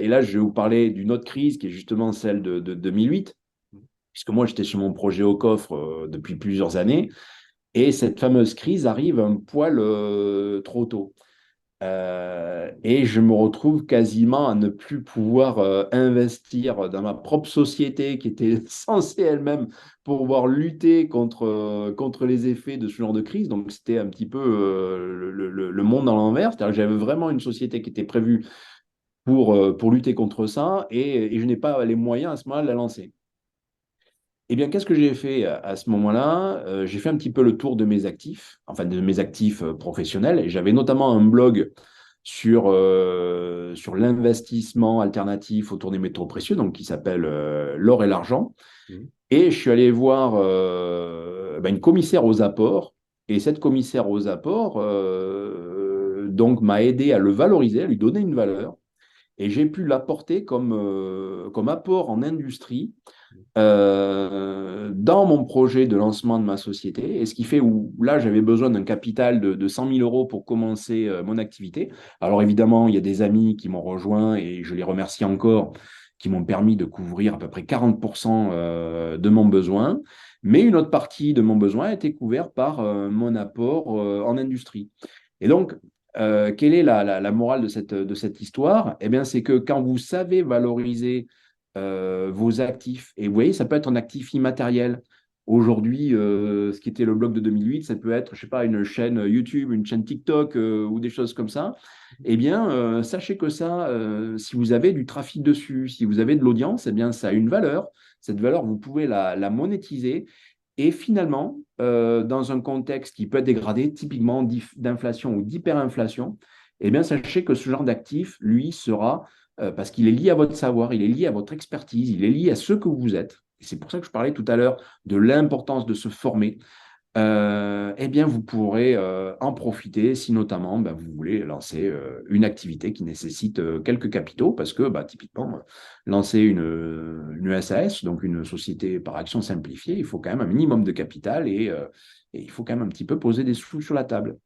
Et là, je vais vous parler d'une autre crise qui est justement celle de 2008, puisque moi, j'étais sur mon projet au coffre depuis plusieurs années. Et cette fameuse crise arrive un poil trop tôt. Et je me retrouve quasiment à ne plus pouvoir investir dans ma propre société qui était censée elle-même pouvoir lutter contre les effets de ce genre de crise. Donc, c'était un petit peu le monde dans l'envers. C'est-à-dire que j'avais vraiment une société qui était prévue pour lutter contre ça et je n'ai pas les moyens à ce moment-là de la lancer. Eh bien, qu'est-ce que j'ai fait à ce moment-là? J'ai fait un petit peu le tour de mes actifs, enfin de mes actifs professionnels, et j'avais notamment un blog sur l'investissement alternatif autour des métaux précieux, donc qui s'appelle L'or et l'argent. Mhm. Et je suis allé voir une commissaire aux apports, et cette commissaire aux apports donc m'a aidé à le valoriser, à lui donner une valeur, et j'ai pu l'apporter comme apport en industrie dans mon projet de lancement de ma société. Et ce qui fait où là, j'avais besoin d'un capital de 100 000 euros pour commencer mon activité. Alors évidemment, il y a des amis qui m'ont rejoint et je les remercie encore, qui m'ont permis de couvrir à peu près 40% de mon besoin. Mais une autre partie de mon besoin a été couverte par mon apport en industrie. Et donc, quelle est la morale de cette histoire? Eh bien, c'est que quand vous savez valoriser vos actifs. Et vous voyez, ça peut être un actif immatériel. Aujourd'hui, ce qui était le blog de 2008, ça peut être, je sais pas, une chaîne YouTube, une chaîne TikTok ou des choses comme ça. Eh bien, sachez que ça, si vous avez du trafic dessus, si vous avez de l'audience, eh bien, ça a une valeur. Cette valeur, vous pouvez la monétiser. Et finalement, dans un contexte qui peut être dégradé, typiquement d'inflation ou d'hyperinflation, eh bien, sachez que ce genre d'actif, lui, sera parce qu'il est lié à votre savoir, il est lié à votre expertise, il est lié à ce que vous êtes. Et c'est pour ça que je parlais tout à l'heure de l'importance de se former. Eh bien, vous pourrez en profiter si notamment vous voulez lancer une activité qui nécessite quelques capitaux, parce que typiquement, lancer une SAS, donc une société par action simplifiée, il faut quand même un minimum de capital et il faut quand même un petit peu poser des sous sur la table.